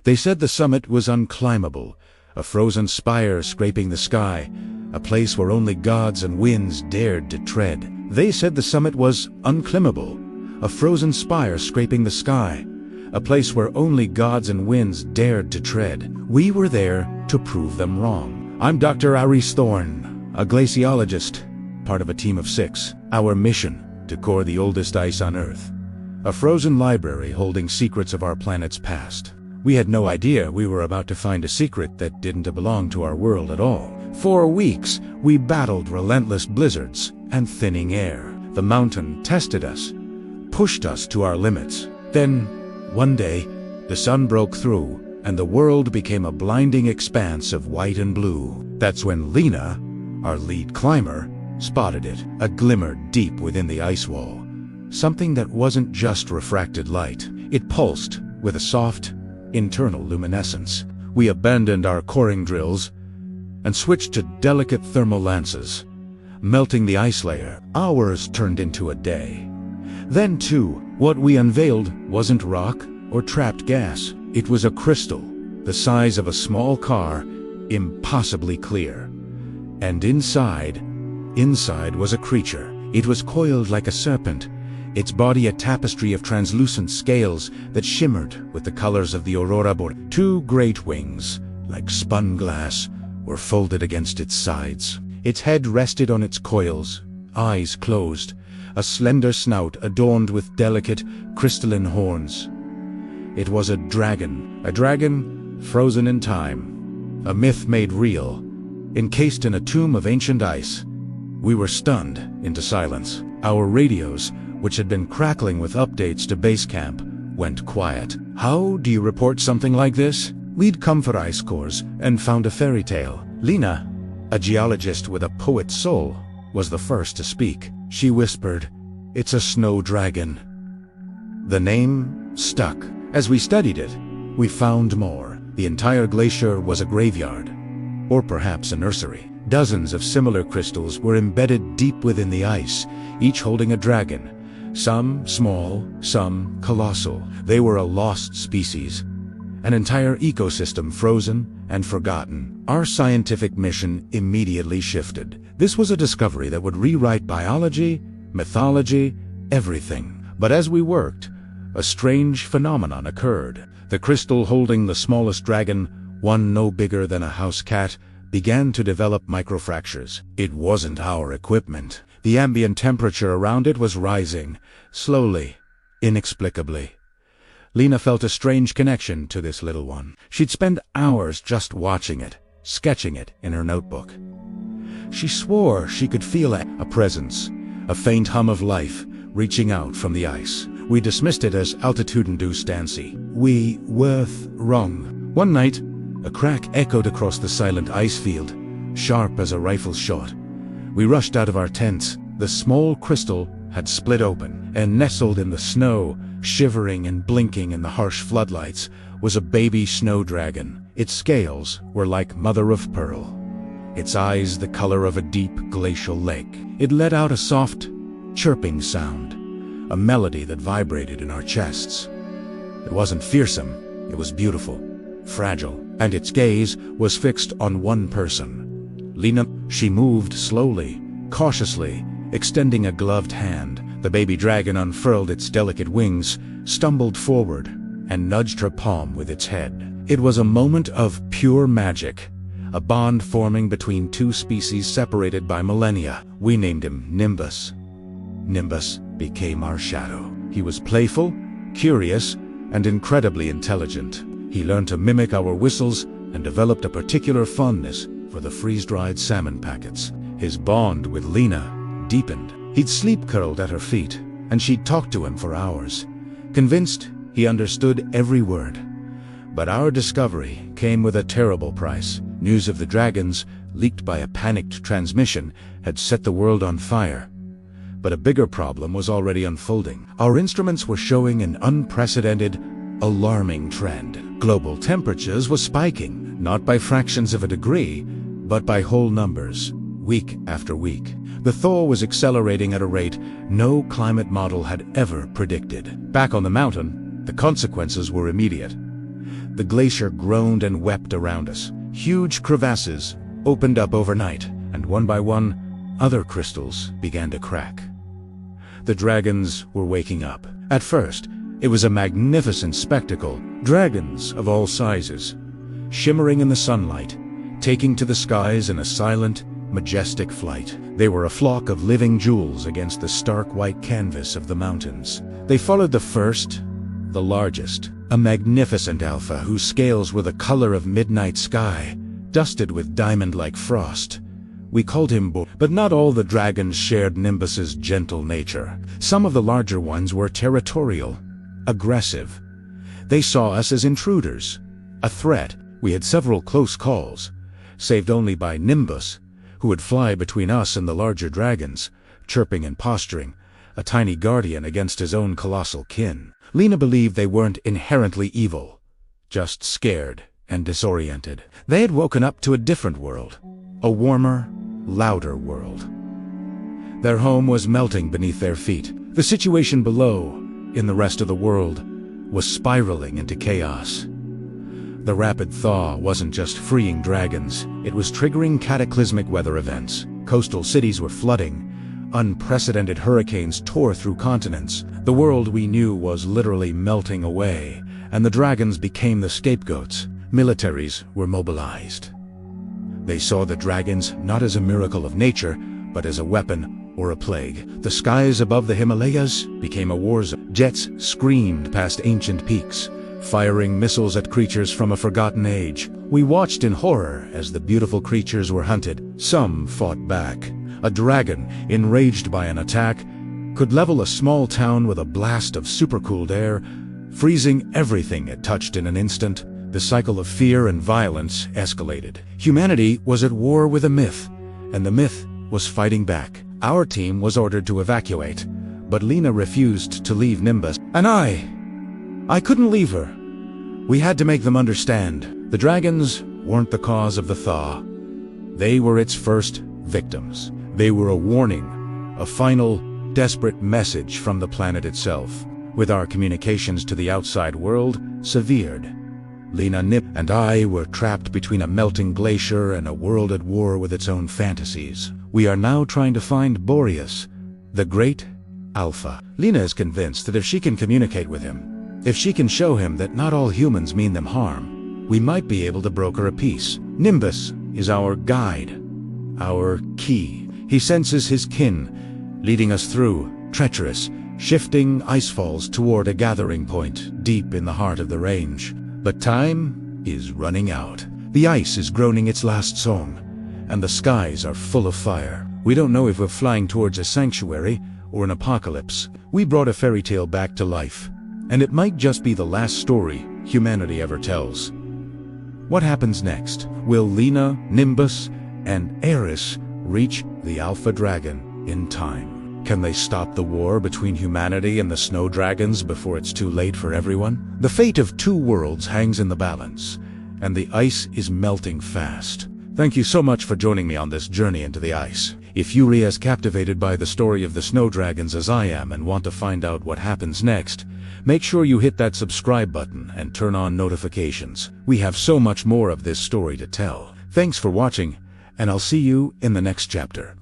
They said the summit was unclimbable, a frozen spire scraping the sky, a place where only gods and winds dared to tread. They said the summit was unclimbable, a frozen spire scraping the sky, a place where only gods and winds dared to tread. We were there to prove them wrong. I'm Dr. Aris Thorne, a glaciologist, part of a team of 6. Our mission, to core the oldest ice on Earth, a frozen library holding secrets of our planet's past. We had no idea we were about to find a secret that didn't belong to our world at all. For weeks, we battled relentless blizzards and thinning air. The mountain tested us, pushed us to our limits. Then, one day, the sun broke through, and the world became a blinding expanse of white and blue. That's when Lena, our lead climber, spotted it, a glimmer deep within the ice wall. Something that wasn't just refracted light. It pulsed with a soft, internal luminescence. We abandoned our coring drills and switched to delicate thermal lances, melting the ice layer. Hours turned into a day. Then, too, what we unveiled wasn't rock or trapped gas. It was a crystal, the size of a small car, impossibly clear. And inside was a creature. It was coiled like a serpent, its body a tapestry of translucent scales that shimmered with the colors of the aurora borealis. 2 great wings, like spun glass, were folded against its sides. Its head rested on its coils, eyes closed, a slender snout adorned with delicate, crystalline horns. It was a dragon frozen in time, a myth made real, encased in a tomb of ancient ice. We were stunned into silence. Our radios, which had been crackling with updates to base camp, went quiet. How do you report something like this? We'd come for ice cores and found a fairy tale. Lena, a geologist with a poet's soul, was the first to speak. She whispered, "It's a snow dragon." The name stuck. As we studied it, we found more. The entire glacier was a graveyard, or perhaps a nursery. Dozens of similar crystals were embedded deep within the ice, each holding a dragon, some small, some colossal. They were a lost species, an entire ecosystem frozen and forgotten. Our scientific mission immediately shifted. This was a discovery that would rewrite biology, mythology, everything. But as we worked, a strange phenomenon occurred. The crystal holding the smallest dragon, one no bigger than a house cat, began to develop microfractures. It wasn't our equipment. The ambient temperature around it was rising, slowly, inexplicably. Lena felt a strange connection to this little one. She'd spend hours just watching it, sketching it in her notebook. She swore she could feel a presence, a faint hum of life, reaching out from the ice. We dismissed it as altitude-induced antsy. We were wrong. One night, a crack echoed across the silent ice field, sharp as a rifle shot. We rushed out of our tents. The small crystal had split open, and nestled in the snow, shivering and blinking in the harsh floodlights, was a baby snow dragon. Its scales were like mother of pearl, its eyes the color of a deep glacial lake. It let out a soft, chirping sound, a melody that vibrated in our chests. It wasn't fearsome, it was beautiful, fragile, and its gaze was fixed on one person. Lena. She moved slowly, cautiously, extending a gloved hand. The baby dragon unfurled its delicate wings, stumbled forward, and nudged her palm with its head. It was a moment of pure magic, a bond forming between 2 species separated by millennia. We named him Nimbus. Nimbus became our shadow. He was playful, curious, and incredibly intelligent. He learned to mimic our whistles and developed a particular fondness for the freeze-dried salmon packets. His bond with Lena deepened. He'd sleep curled at her feet, and she'd talk to him for hours, convinced he understood every word. But our discovery came with a terrible price. News of the dragons, leaked by a panicked transmission, had set the world on fire. But a bigger problem was already unfolding. Our instruments were showing an unprecedented, alarming trend. Global temperatures were spiking, not by fractions of a degree, but by whole numbers, week after week. The thaw was accelerating at a rate no climate model had ever predicted. Back on the mountain, the consequences were immediate. The glacier groaned and wept around us. Huge crevasses opened up overnight, and one by one, other crystals began to crack. The dragons were waking up. At first, it was a magnificent spectacle. Dragons of all sizes, shimmering in the sunlight, taking to the skies in a silent, majestic flight. They were a flock of living jewels against the stark white canvas of the mountains. They followed the first, the largest, a magnificent alpha whose scales were the color of midnight sky, dusted with diamond-like frost. We called him Bo, but not all the dragons shared Nimbus's gentle nature. Some of the larger ones were territorial, aggressive. They saw us as intruders, a threat. We had several close calls, saved only by Nimbus, who would fly between us and the larger dragons, chirping and posturing, a tiny guardian against his own colossal kin. Lena believed they weren't inherently evil, just scared and disoriented. They had woken up to a different world, a warmer, louder world. Their home was melting beneath their feet. The situation below, in the rest of the world, was spiraling into chaos. The rapid thaw wasn't just freeing dragons, it was triggering cataclysmic weather events. Coastal cities were flooding. Unprecedented hurricanes tore through continents. The world we knew was literally melting away, and the dragons became the scapegoats. Militaries were mobilized. They saw the dragons not as a miracle of nature, but as a weapon or a plague. The skies above the Himalayas became a war zone. Jets screamed past ancient peaks, firing missiles at creatures from a forgotten age. We watched in horror as the beautiful creatures were hunted. Some fought back. A dragon, enraged by an attack, could level a small town with a blast of supercooled air, freezing everything it touched in an instant. The cycle of fear and violence escalated. Humanity was at war with a myth, and the myth was fighting back. Our team was ordered to evacuate, but Lena refused to leave Nimbus. And I couldn't leave her. We had to make them understand. The dragons weren't the cause of the thaw. They were its first victims. They were a warning, a final, desperate message from the planet itself. With our communications to the outside world severed, Lena, Nip, and I were trapped between a melting glacier and a world at war with its own fantasies. We are now trying to find Boreas, the great Alpha. Lena is convinced that if she can communicate with him, if she can show him that not all humans mean them harm, we might be able to broker a peace. Nimbus is our guide, our key. He senses his kin, leading us through treacherous, shifting icefalls toward a gathering point deep in the heart of the range. But time is running out. The ice is groaning its last song, and the skies are full of fire. We don't know if we're flying towards a sanctuary or an apocalypse. We brought a fairy tale back to life, and it might just be the last story humanity ever tells. What happens next? Will Lena, Nimbus, and Eris reach the Alpha Dragon in time? Can they stop the war between humanity and the snow dragons before it's too late for everyone? The fate of two worlds hangs in the balance, and the ice is melting fast. Thank you so much for joining me on this journey into the ice. If you're as captivated by the story of the snow dragons as I am and want to find out what happens next, make sure you hit that subscribe button and turn on notifications. We have so much more of this story to tell. Thanks for watching, and I'll see you in the next chapter.